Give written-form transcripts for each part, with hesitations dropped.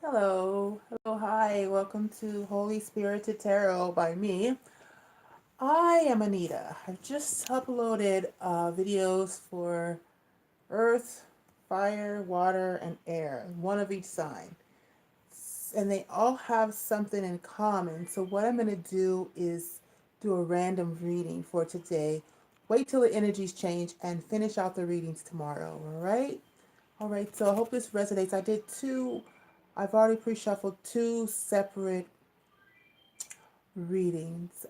Hello, hello, hi, welcome to Holy Spirited Tarot by me. I am Anita. I've just uploaded videos for earth, fire, water, and air, one of each sign. And they all have something in common. So, what I'm going to do is do a random reading for today. Wait till the energies change and finish out the readings tomorrow, all right? All right, so I hope this resonates. I've already pre shuffled two separate readings.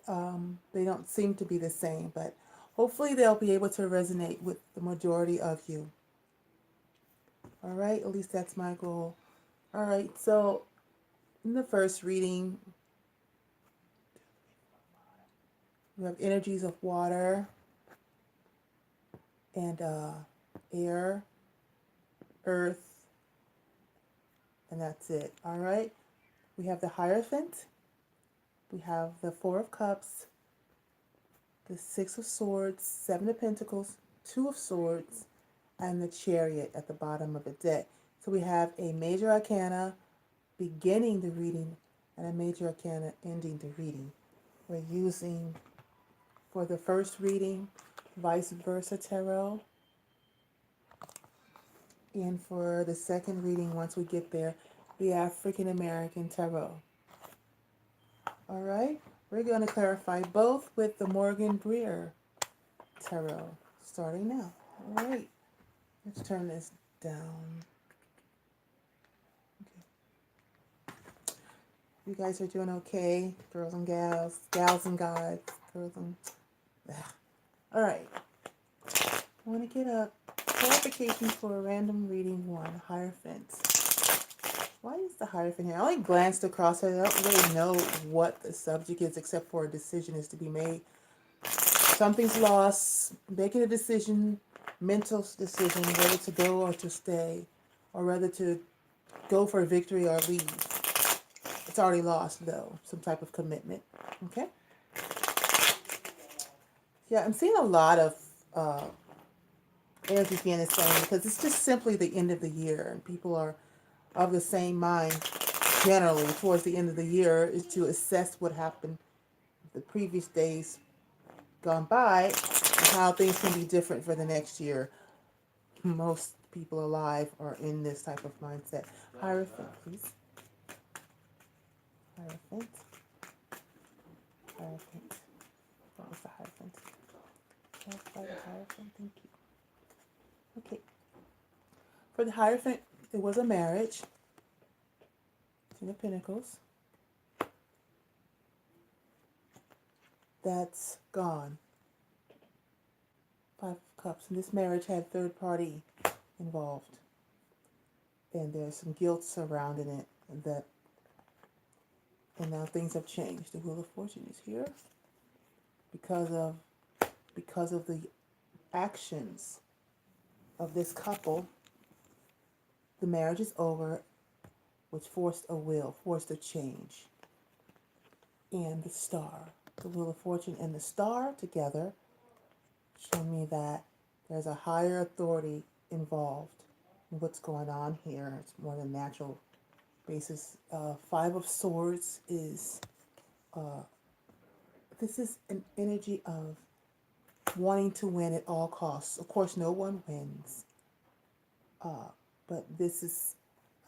They don't seem to be the same, but hopefully they'll be able to resonate with the majority of you. All right, at least that's my goal. All right, so in the first reading, we have energies of water and air, earth, and that's it. All right, we have the Hierophant, we have the Four of Cups, the Six of Swords, Seven of Pentacles, Two of Swords, and the Chariot at the bottom of the deck. So we have a major arcana beginning the reading and a major arcana ending the reading. We're using, for the first reading, Vice Versa Tarot, and for the second reading, once we get there, the African American Tarot. All right, we're going to clarify both with the Morgan Greer Tarot, starting now. All right, let's turn this down. You guys are doing okay, girls and gals, gals and guys, girls and... All right. I want to get a clarification for a random reading one, Hierophant. Why is the Hierophant here? I only glanced across it. I don't really know what the subject is except for a decision is to be made. Something's lost, making a decision, mental decision, whether to go or to stay, or whether to go for a victory or leave. It's already lost, though, some type of commitment. Okay? Yeah, I'm seeing a lot of energy being the same because it's just simply the end of the year, and people are of the same mind generally towards the end of the year is to assess what happened the previous days gone by and how things can be different for the next year. Most people alive are in this type of mindset. Hierophant, please. Hierophant. Hierophant. What was the Hierophant? Clarify the Hierophant. Thank you. Okay. For the Hierophant, it was a marriage. Ten of Pentacles. That's gone. Five of Cups. And this marriage had third party involved. And there's some guilt surrounding it that, and now things have changed. The Wheel of Fortune is here because of the actions of this couple. The marriage is over, which forced a change. And the Star, the Wheel of Fortune and the Star together show me that there's a higher authority involved in what's going on here. It's more than natural basis. Five of Swords is this is an energy of wanting to win at all costs. Of course, no one wins, but this is,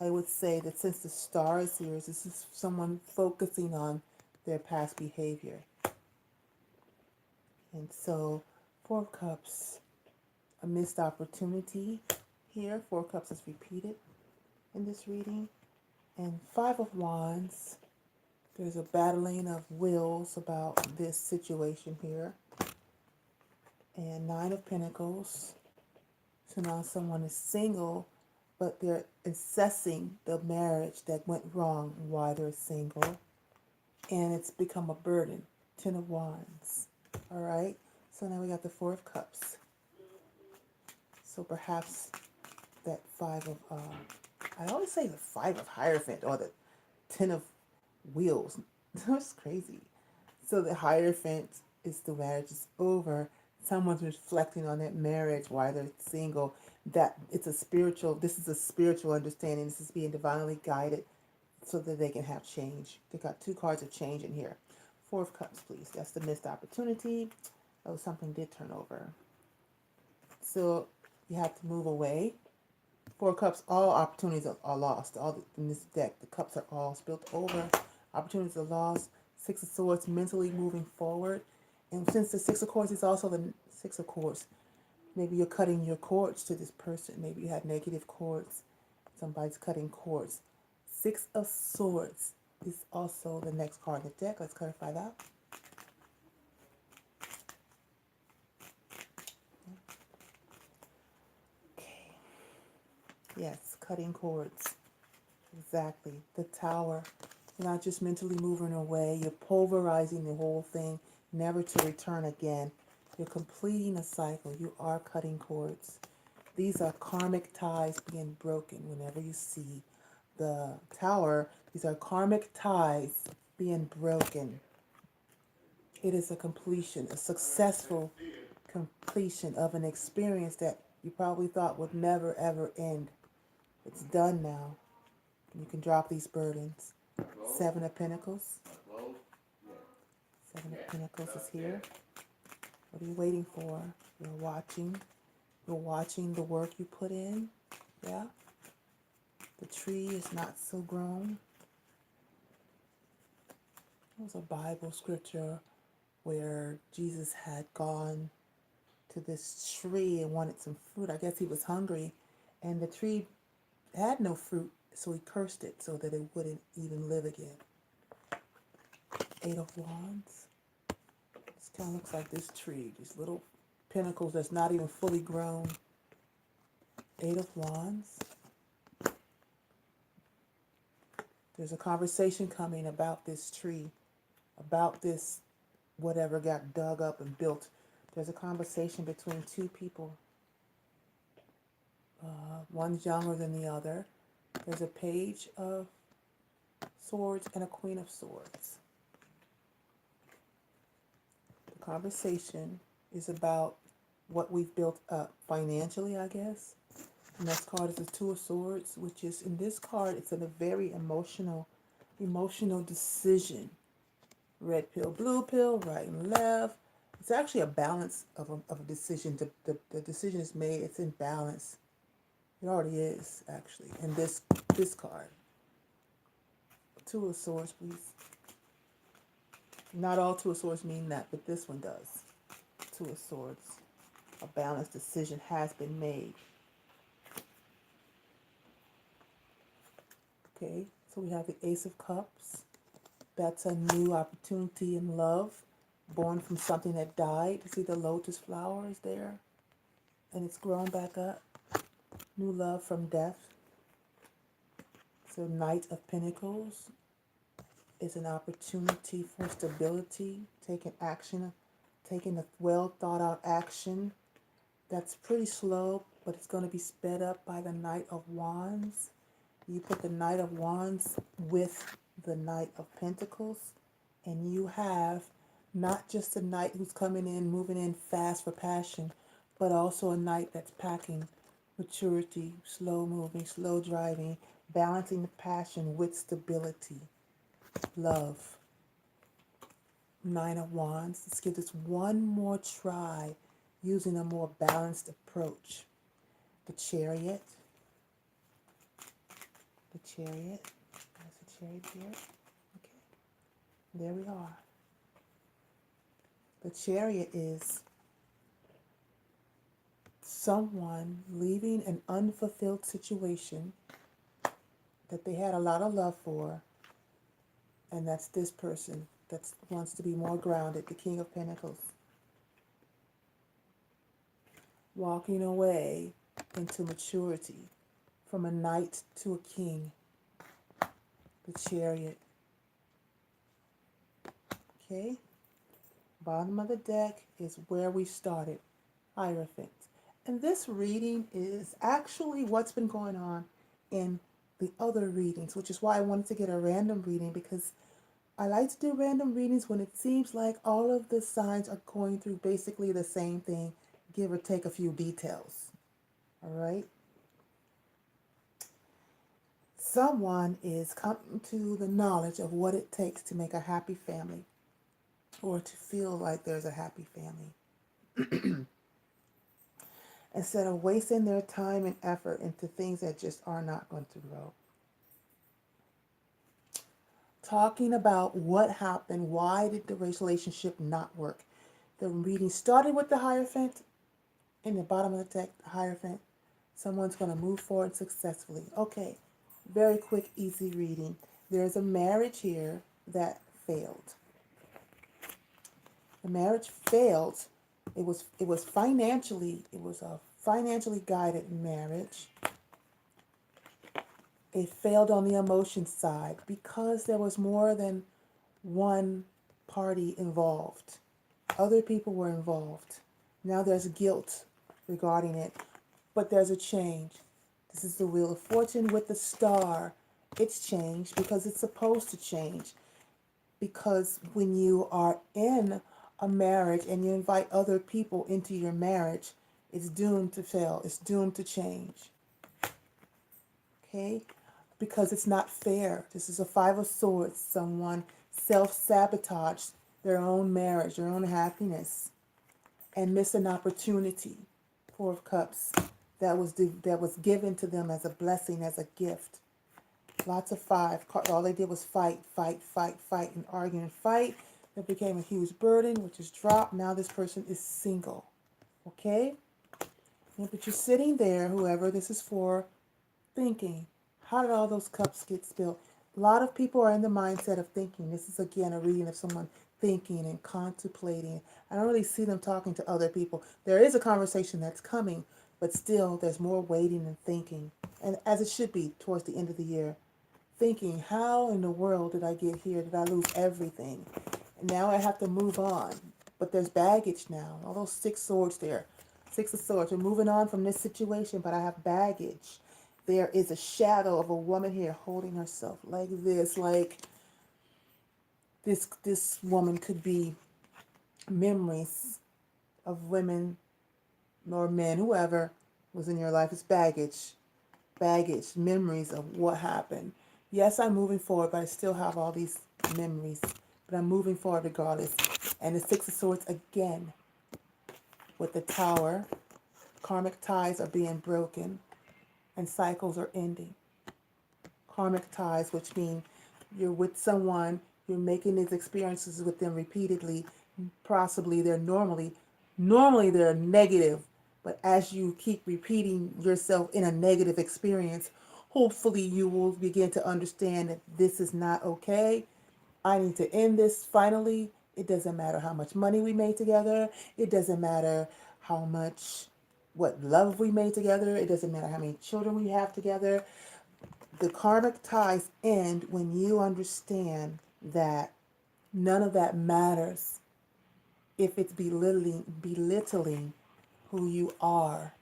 I would say that since the Star is here, this is someone focusing on their past behavior. And so, Four of Cups, a missed opportunity here. Four of Cups is repeated in this reading. And Five of Wands, there's a battling of wills about this situation here. And Nine of Pentacles, so now someone is single, but they're assessing the marriage that went wrong, why they're single, and it's become a burden. Ten of Wands. All right, so now we got the Four of Cups. So perhaps that Five of, I always say the Five of Hierophant or the Ten of Wheels. That's crazy. So the Hierophant is the marriage is over. Someone's reflecting on that marriage, why they're single. That it's a spiritual, this is a spiritual understanding. This is being divinely guided so that they can have change. They got 2 cards of change in here. 4 of Cups, please. That's the missed opportunity. Oh, something did turn over. So you have to move away. 4 of Cups, all opportunities are lost. In this deck, the cups are all spilled over. Opportunities are lost. 6 of Swords, mentally moving forward. And since the 6 of Swords is also the 6 of Swords, maybe you're cutting your cords to this person. Maybe you had negative cords. Somebody's cutting cords. 6 of Swords is also the next card in the deck. Let's clarify that. Okay. Yes, cutting cords. Exactly. The Tower. You're not just mentally moving away. You're pulverizing the whole thing, never to return again. You're completing a cycle. You are cutting cords. These are karmic ties being broken. Whenever you see the Tower, these are karmic ties being broken. It is a completion, a successful completion of an experience that you probably thought would never ever end. It's done now. You can drop these burdens. 7 of Pentacles. 7 of Pentacles is here. What are you waiting for? You're watching. You're watching the work you put in. Yeah. The tree is not so grown. There was a Bible scripture where Jesus had gone to this tree and wanted some fruit. I guess he was hungry, and the tree had no fruit, so he cursed it so that it wouldn't even live again. 8 of Wands. This kind of looks like this tree, these little pinnacles that's not even fully grown. 8 of Wands. There's a conversation coming about this tree, about this whatever got dug up and built. There's a conversation between 2 people. One's younger than the other. There's a Page of Swords and a Queen of Swords. The conversation is about what we've built up financially, I guess. The next card is the 2 of Swords, which is, in this card, it's a very emotional decision. Red pill, blue pill, right and left. It's actually a balance of a decision. The decision is made. It's in balance. It already is, actually. In this card. 2 of Swords, please. Not all 2 of Swords mean that, but this one does. 2 of Swords. A balanced decision has been made. Okay, so we have the Ace of Cups. That's a new opportunity in love, born from something that died. See the lotus flower is there, and it's grown back up. New love from death. So Knight of Pentacles is an opportunity for stability, taking action, taking a well thought out action that's pretty slow, but it's going to be sped up by the Knight of Wands. You put the Knight of Wands with the Knight of Pentacles, and you have not just a knight who's coming in, moving in fast for passion, but also a knight that's packing maturity, slow moving, slow driving, balancing the passion with stability. Love. 9 of Wands. Let's give this one more try using a more balanced approach. The Chariot. The Chariot. There's a chariot here. Okay. There we are. The Chariot is someone leaving an unfulfilled situation that they had a lot of love for, and that's this person that wants to be more grounded, the King of Pentacles. Walking away into maturity from a knight to a king. The Chariot. Okay. Bottom of the deck is where we started. Hierophant. And this reading is actually what's been going on in the other readings, which is why I wanted to get a random reading, because I like to do random readings when it seems like all of the signs are going through basically the same thing, give or take a few details. All right. someone is coming to the knowledge of what it takes to make a happy family or to feel like there's a happy family. Instead of wasting their time and effort into things that just are not going to grow. Talking about what happened, why did the relationship not work. The reading started with the Hierophant. In the bottom of the text, the Hierophant. Someone's going to move forward successfully. Okay, very quick, easy reading. There's a marriage here that failed. The marriage failed. It was a financially guided marriage. It failed on the emotion side because there was more than one party involved. Other people were involved. Now there's guilt regarding it, but there's a change. This is the Wheel of Fortune with the star. It's changed because it's supposed to change. Because when you are in a marriage and you invite other people into your marriage, it's doomed to fail. It's doomed to change. Okay? Because it's not fair. This is a Five of Swords. Someone self-sabotaged their own marriage, their own happiness, and missed an opportunity. Four of Cups that was given to them as a blessing, as a gift. Lots of five. All they did was fight, and argue and fight. That became a huge burden, which is dropped. Now this person is single. Okay? But you're sitting there, whoever this is for, thinking, how did all those cups get spilled? A lot of people are in the mindset of thinking. This is, again, a reading of someone thinking and contemplating. I don't really see them talking to other people. There is a conversation that's coming, but still there's more waiting and thinking. And as it should be towards the end of the year. Thinking, how in the world did I get here? Did I lose everything? And now I have to move on. But there's baggage now. All those 6 swords there. 6 of Swords. We're moving on from this situation, but I have baggage. There is a shadow of a woman here holding herself like this. Like this woman could be memories of women or men, whoever was in your life. It's baggage. Baggage, memories of what happened. Yes, I'm moving forward, but I still have all these memories. But I'm moving forward regardless. And the 6 of Swords again with the Tower. Karmic ties are being broken and cycles are ending. Karmic ties, which mean you're with someone, you're making these experiences with them repeatedly. Possibly they're normally they're negative, but as you keep repeating yourself in a negative experience, hopefully you will begin to understand that this is not okay. I need to end this finally. It doesn't matter how much money we made together. It doesn't matter what love we made together. It doesn't matter how many children we have together. The karmic ties end when you understand that none of that matters if it's belittling who you are.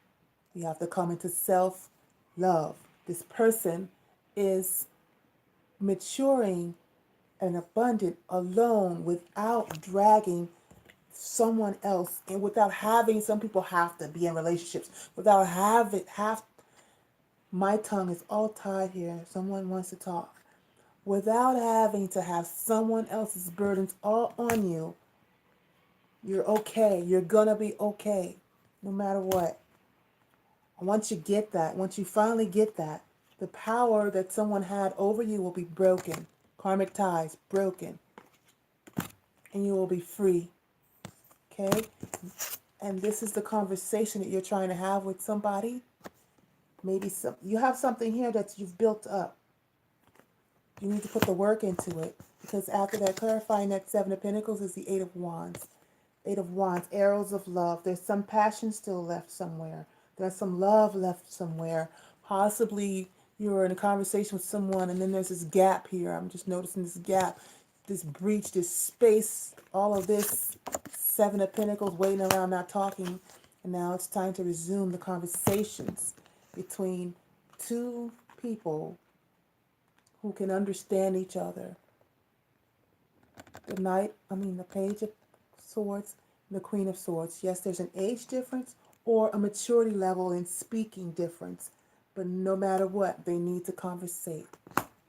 You have to come into self-love. This person is maturing and abundant alone without dragging someone else and without having, some people have to be in relationships without my tongue is all tied here. Someone wants to talk. Without having to have someone else's burdens all on you, you're okay. You're gonna be okay no matter what. Once you get that, once you finally get that, the power that someone had over you will be broken. Karmic ties broken. And you will be free. Okay? And this is the conversation that you're trying to have with somebody. Maybe you have something here that you've built up. You need to put the work into it. Because after that, clarifying that 7 of Pentacles is the 8 of Wands. 8 of Wands, arrows of love. There's some passion still left somewhere. There's some love left somewhere. Possibly you're in a conversation with someone and then there's this gap here. I'm just noticing this gap, this breach, this space, all of this 7 of Pentacles waiting around not talking. And now it's time to resume the conversations between two people who can understand each other. The Page of Swords, the Queen of Swords. Yes, there's an age difference or a maturity level in speaking difference. But no matter what, they need to conversate.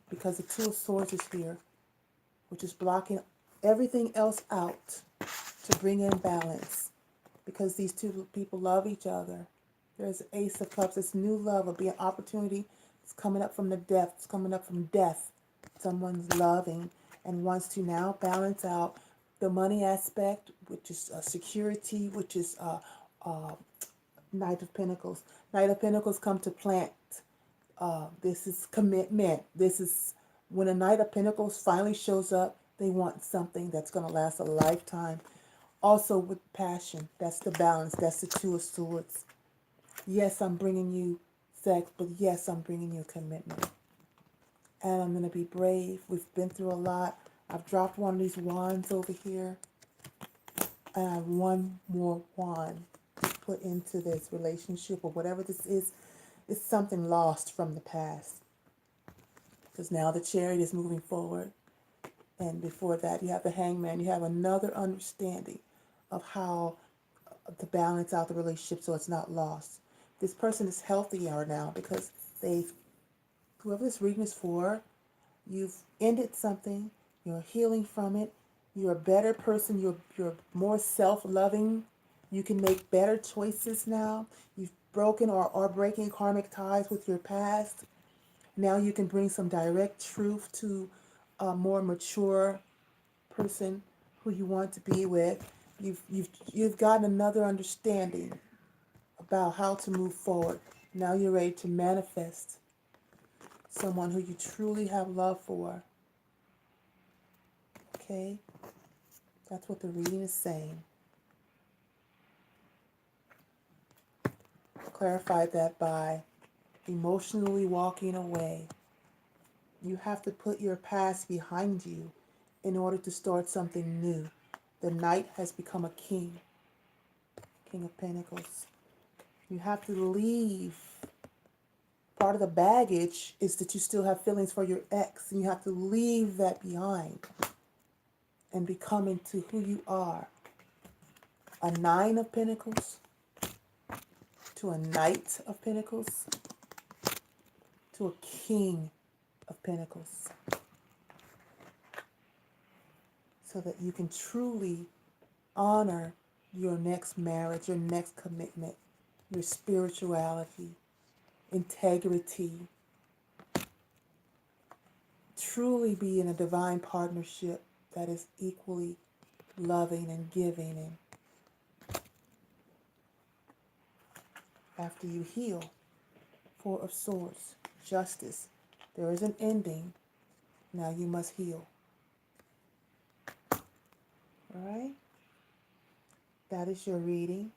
because the Two of Swords is here, which is blocking everything else out to bring in balance. Because these two people love each other. There's Ace of Cups. This new love will be an opportunity. It's coming up from the depths. It's coming up from death. Someone's loving and wants to now balance out the money aspect, which is security, which is Knight of Pentacles. Knight of Pentacles come to plant. This is commitment. This is when a Knight of Pentacles finally shows up, they want something that's going to last a lifetime. Also with passion, that's the balance. That's the Two of Swords. Yes, I'm bringing you sex, but yes, I'm bringing you commitment. And I'm going to be brave. We've been through a lot. I've dropped one of these wands over here. And I have one more wand to put into this relationship or whatever this is. It's something lost from the past. Because now the Chariot is moving forward. And before that, you have the Hangman. You have another understanding of how to balance out the relationship so it's not lost. This person is healthier now because whoever this reading is for, you've ended something, you're healing from it, you're a better person, you're more self-loving, you can make better choices now. You've broken or are breaking karmic ties with your past. Now you can bring some direct truth to a more mature person who you want to be with. You've gotten another understanding about how to move forward. Now you're ready to manifest someone who you truly have love for. Okay? That's what the reading is saying. Clarify that by emotionally walking away. You have to put your past behind you in order to start something new. The Knight has become a king. King of Pentacles. You have to leave. Part of the baggage is that you still have feelings for your ex, and you have to leave that behind and become into who you are. A Nine of Pentacles to a Knight of Pentacles to a King of Pentacles. So that you can truly honor your next marriage, your next commitment, your spirituality, integrity. Truly be in a divine partnership that is equally loving and giving. And after you heal, Four of Swords, justice. There is an ending. Now you must heal. All right? That is your reading.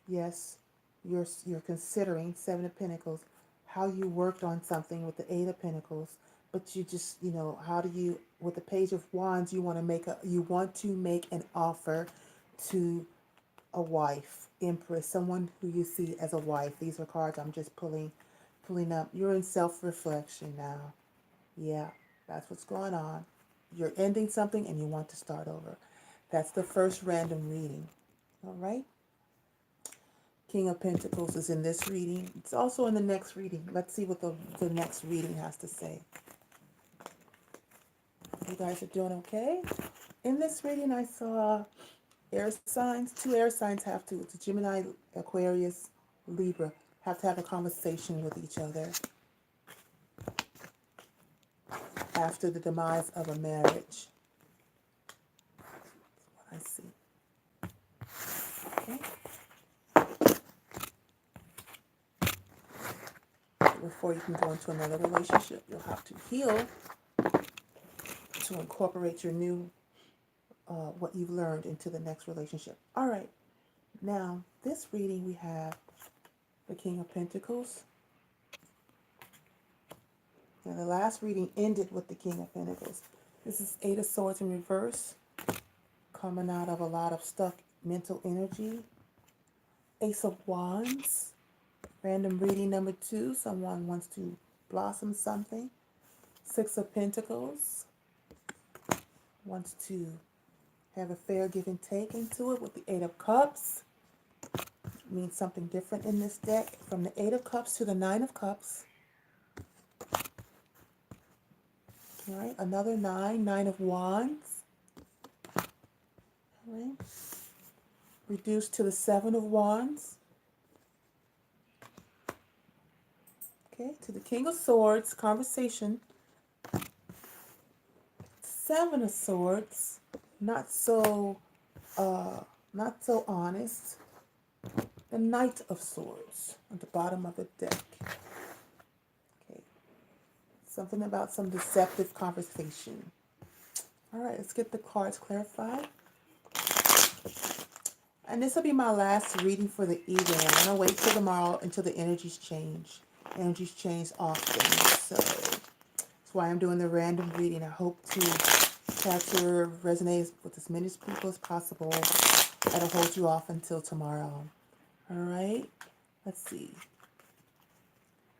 Yes, you're considering Seven of Pentacles, how you worked on something with the Eight of Pentacles, but you just, how do you, with the Page of Wands, you want to make an offer to a wife, Empress, someone who you see as a wife. These are cards I'm just pulling up. You're in self-reflection now. Yeah, that's what's going on. You're ending something and you want to start over. That's the first random reading. All right? King of Pentacles is in this reading. It's also in the next reading. Let's see what the next reading has to say. You guys are doing okay? In this reading, I saw air signs. Two air signs have to. It's a Gemini, Aquarius, Libra. Have to have a conversation with each other after the demise of a marriage. That's what I see. Okay. Before you can go into another relationship, you'll have to heal to incorporate your new, what you've learned into the next relationship. All right. Now, this reading we have the King of Pentacles. Now, the last reading ended with the King of Pentacles. This is Eight of Swords in reverse, coming out of a lot of stuck mental energy. Ace of Wands. Random reading number 2. Someone wants to blossom something. Six of Pentacles. Wants to have a fair give and take into it with the Eight of Cups. Means something different in this deck. From the Eight of Cups to the Nine of Cups. All right, another 9, 9 of Wands. All right, reduced to the 7 of Wands. Okay, to the King of Swords, conversation. 7 of Swords, not so, not so honest. The Knight of Swords at the bottom of the deck. Okay, something about some deceptive conversation. All right, let's get the cards clarified. And this will be my last reading for the evening. I'm going to wait till tomorrow until the energies change. Energies change often, so that's why I'm doing the random reading. I hope to capture, resonate with as many people as possible. That'll hold you off until tomorrow. All right, let's see.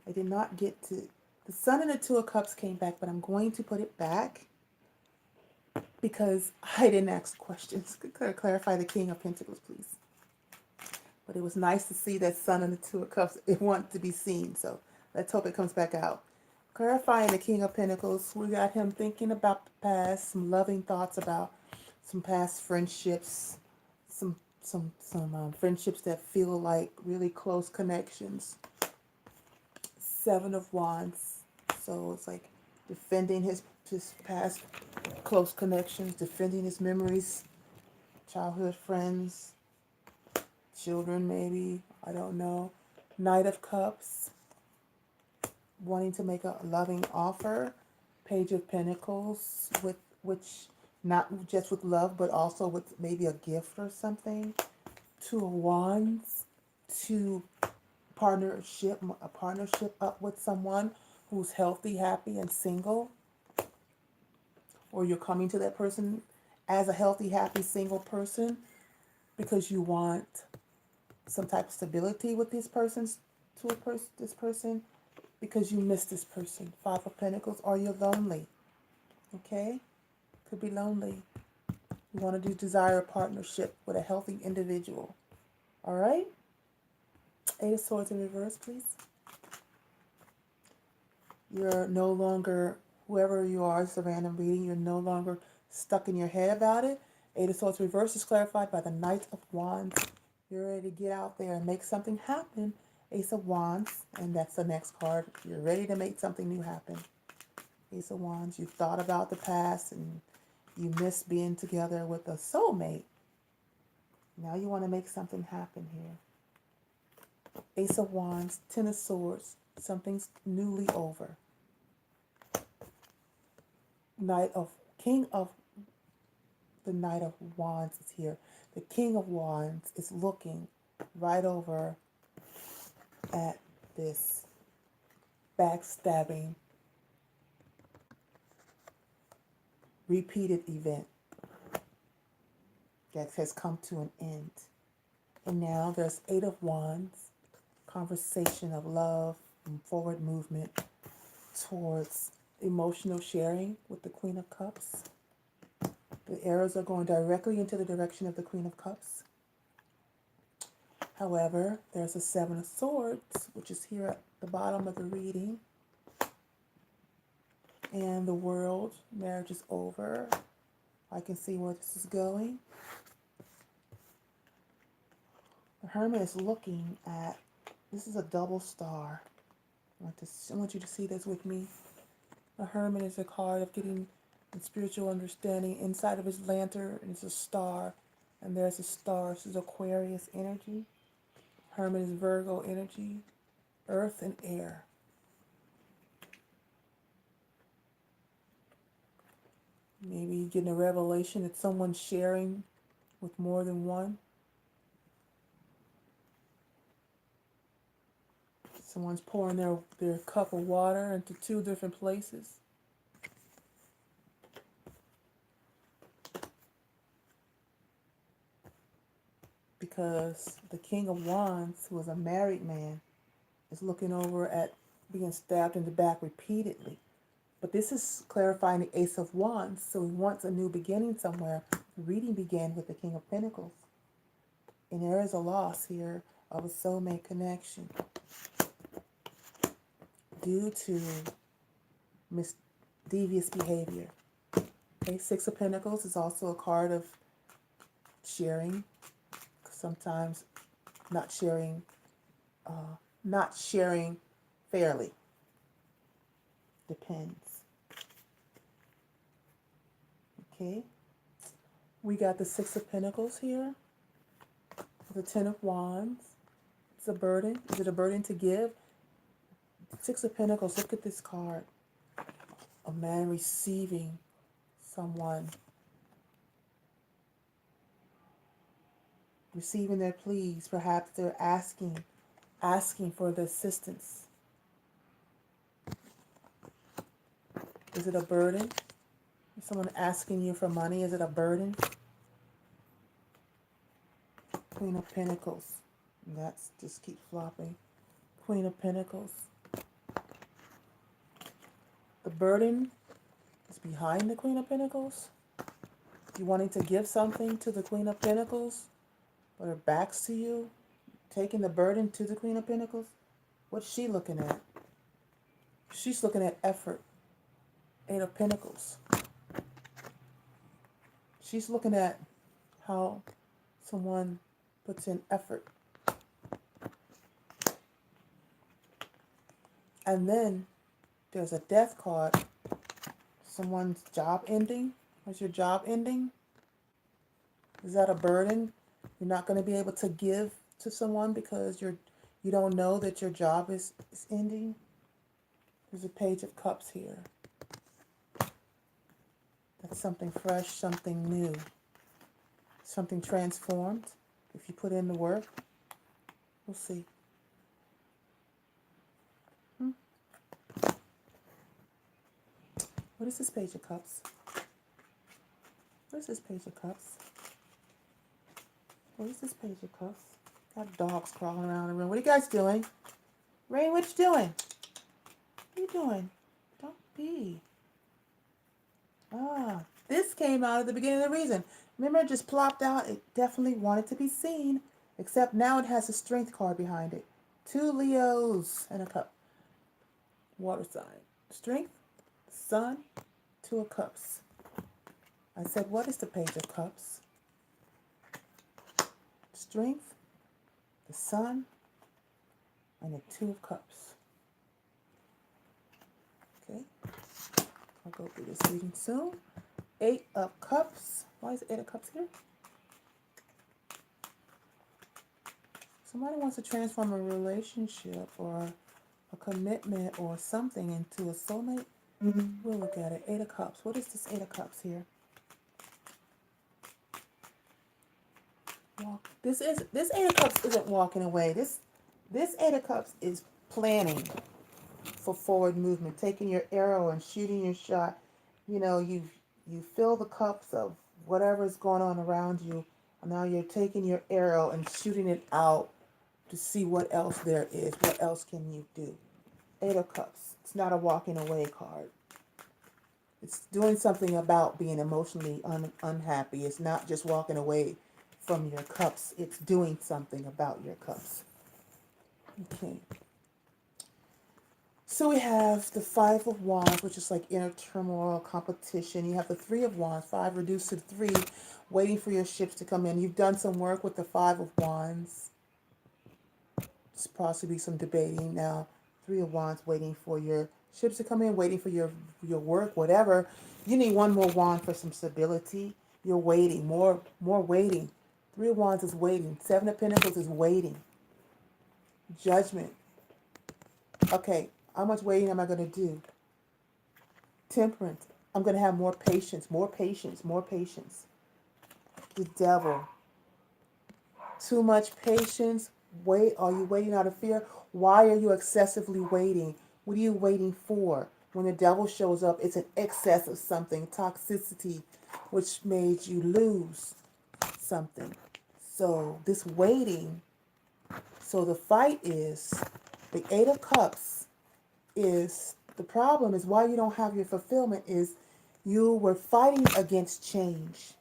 I did not get to... The Sun and the Two of Cups came back, but I'm going to put it back because I didn't ask questions. Could clarify the King of Pentacles, please. But it was nice to see that Sun and the Two of Cups. It wanted to be seen, so let's hope it comes back out. Clarifying the King of Pentacles, we got him thinking about the past, some loving thoughts about some past friendships, some friendships that feel like really close connections. 7 of Wands, so it's like defending his past close connections, defending his memories, childhood friends, children maybe, I don't know. Knight of Cups, wanting to make a loving offer. Page of Pentacles, with which not just with love, but also with maybe a gift or something. 2 of Wands, to a partnership up with someone who's healthy, happy, and single. Or you're coming to that person as a healthy, happy, single person because you want some type of stability with this person, because you miss this person. 5 of Pentacles, or you're lonely. Okay? Could be lonely. You want to desire a partnership with a healthy individual. All right? 8 of Swords in reverse, please. You're no longer, whoever you are, it's a random reading, you're no longer stuck in your head about it. 8 of Swords reverse is clarified by the Knight of Wands. You're ready to get out there and make something happen. Ace of Wands, and that's the next card. You're ready to make something new happen. Ace of Wands, you thought about the past and you miss being together with a soulmate. Now you want to make something happen here. Ace of Wands, 10 of Swords, something's newly over. The Knight of Wands is here. The King of Wands is looking right over at this backstabbing, repeated event that has come to an end. And now there's 8 of Wands, conversation of love and forward movement towards emotional sharing with the Queen of Cups. The arrows are going directly into the direction of the Queen of Cups. However, there's a 7 of Swords, which is here at the bottom of the reading. And the World, marriage is over. I can see where this is going. The Hermit is looking at, this is a double star. I want you to see this with me. The Hermit is a card of getting spiritual understanding. Inside of his lantern is a star, and there's a star. This is Aquarius energy. Hermit is Virgo energy, earth and air. Maybe getting a revelation that someone's sharing with more than one. Someone's pouring their cup of water into 2 different places. Because the King of Wands, who is a married man, is looking over at being stabbed in the back repeatedly. But this is clarifying the Ace of Wands, so he wants a new beginning somewhere. The reading began with the King of Pentacles. And there is a loss here of a soulmate connection due to devious behavior. Okay, Six of Pentacles is also a card of sharing. Sometimes not sharing, not sharing fairly. Depends. Okay, we got the Six of Pentacles here. The Ten of Wands. It's a burden. Is it a burden to give? Six of Pentacles. Look at this card. A man receiving someone, receiving their pleas. Perhaps they're asking for the assistance. Is it a burden? Is someone asking you for money? Is it a burden? Queen of Pentacles. And that's just keep flopping. Queen of Pentacles. The burden is behind the Queen of Pentacles. You wanting to give something to the Queen of Pentacles, but her back's to you, taking the burden to the Queen of Pentacles. What's she looking at? She's looking at effort. Eight of Pentacles. She's looking at how someone puts in effort. And then there's a Death card. Someone's job ending. Is your job ending? Is that a burden? You're not going to be able to give to someone because you don't know that your job is ending. There's a Page of Cups here. That's something fresh, something new, something transformed. If you put in the work, we'll see. What is this Page of Cups? What is this Page of Cups? What is this Page of Cups? Got dogs crawling around the room. What are you guys doing? Rain, what you doing? What are you doing? Don't be. This came out at the beginning of the reason. Remember, it just plopped out. It definitely wanted to be seen. Except now it has a Strength card behind it. Two Leos and a cup. Water sign. Strength, Sun, Two of Cups. I said, what is the Page of Cups? Strength, the Sun, and the Two of Cups. Okay. I'll go through this reading soon. Eight of Cups. Why is it Eight of Cups here? Somebody wants to transform a relationship or a commitment or something into a soulmate. We'll look at it. Eight of Cups. What is this Eight of Cups here? This Eight of Cups isn't walking away. This Eight of Cups is planning for forward movement, taking your arrow and shooting your shot. You know, you fill the cups of whatever's going on around you, and now you're taking your arrow and shooting it out to see what else there is. What else can you do? Eight of Cups. It's not a walking away card. It's doing something about being emotionally unhappy. It's not just walking away from your cups. It's doing something about your cups. Okay. So we have the Five of Wands, which is like inner turmoil, competition. You have the Three of Wands, 5 reduced to 3, waiting for your ships to come in. You've done some work with the Five of Wands. It's possibly some debating now. Three of Wands, waiting for your ships to come in, waiting for your work, whatever. You need one more wand for some stability. You're waiting, more waiting. Three of Wands is waiting. Seven of Pentacles is waiting. Judgment. Okay, how much waiting am I going to do? Temperance. I'm going to have more patience, more patience, more patience. The Devil. Too much patience. Wait. Are you waiting out of fear? Why are you excessively waiting? What are you waiting for? When the Devil shows up, it's an excess of something, toxicity, which made you lose something. So this waiting, so the fight is, the Eight of Cups is, the problem is why you don't have your fulfillment is you were fighting against change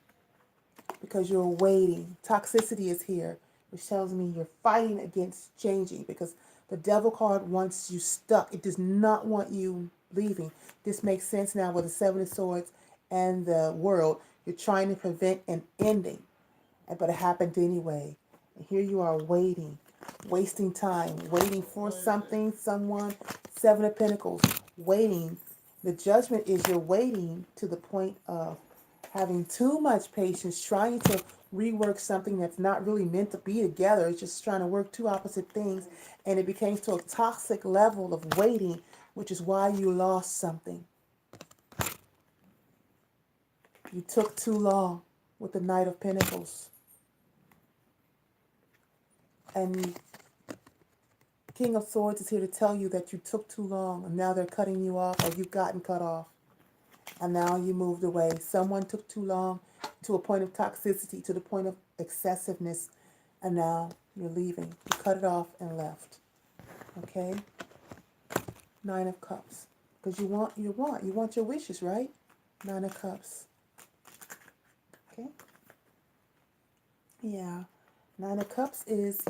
because you're waiting. Toxicity is here, which tells me you're fighting against changing because The Devil card wants you stuck. It does not want you leaving. This makes sense now with the Seven of Swords and the World. You're trying to prevent an ending, but it happened anyway. And here you are waiting, wasting time, waiting for something, someone. Seven of Pentacles, waiting. The Judgment is you're waiting to the point of having too much patience, trying to rework something that's not really meant to be together. It's just trying to work two opposite things. And it became to a toxic level of waiting, which is why you lost something. You took too long with the Knight of Pentacles. And King of Swords is here to tell you that you took too long, and now they're cutting you off, or you've gotten cut off. And now you moved away. Someone took too long to a point of toxicity, to the point of excessiveness, and now you're leaving. You cut it off and left. Okay? Nine of Cups. Because you want your wishes, right? Nine of Cups. Okay? Yeah. Nine of Cups is,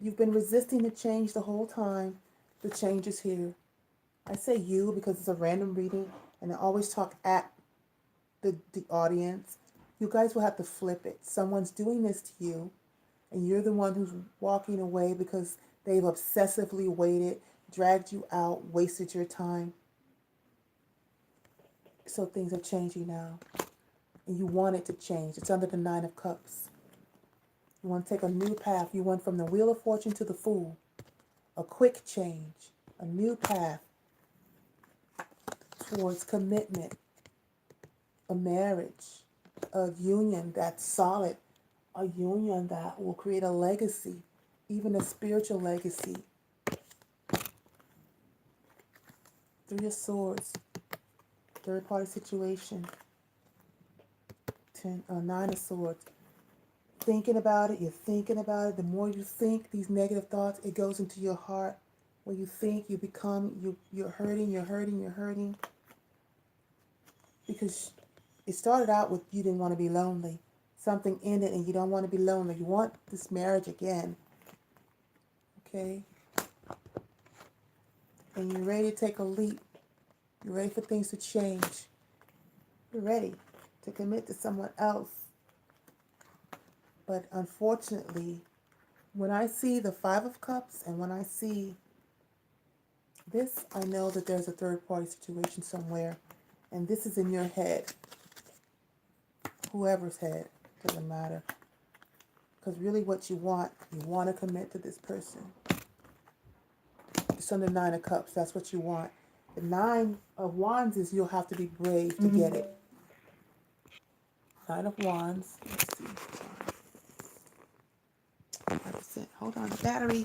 you've been resisting the change the whole time. The change is here. I say you because it's a random reading, and I always talk at the audience. You guys will have to flip it. Someone's doing this to you, and you're the one who's walking away because they've obsessively waited, dragged you out, wasted your time. So things are changing now, and you want it to change. It's under the Nine of Cups. You want to take a new path. You went from the Wheel of Fortune to the Fool. A quick change, a new path towards commitment, a marriage, a union that's solid, a union that will create a legacy, even a spiritual legacy. Three of Swords, third party situation. Nine of Swords. Thinking about it, you're thinking about it. The more you think these negative thoughts, it goes into your heart. When you think, you become, you're hurting. Because it started out with you didn't want to be lonely. Something ended and you don't want to be lonely. You want this marriage again. Okay? And you're ready to take a leap. You're ready for things to change. You're ready to commit to someone else. But unfortunately, when I see the Five of Cups and when I see this, I know that there's a third party situation somewhere. And this is in your head. Whoever's head, doesn't matter. Because really what you want to commit to this person. It's on the Nine of Cups, that's what you want. The Nine of Wands is you'll have to be brave to get it. Nine of Wands, let's see. 5%. Hold on, battery.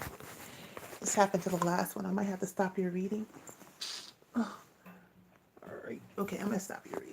This happened to the last one. I might have to stop your reading. Oh. All right. Okay, I'm going to stop your reading.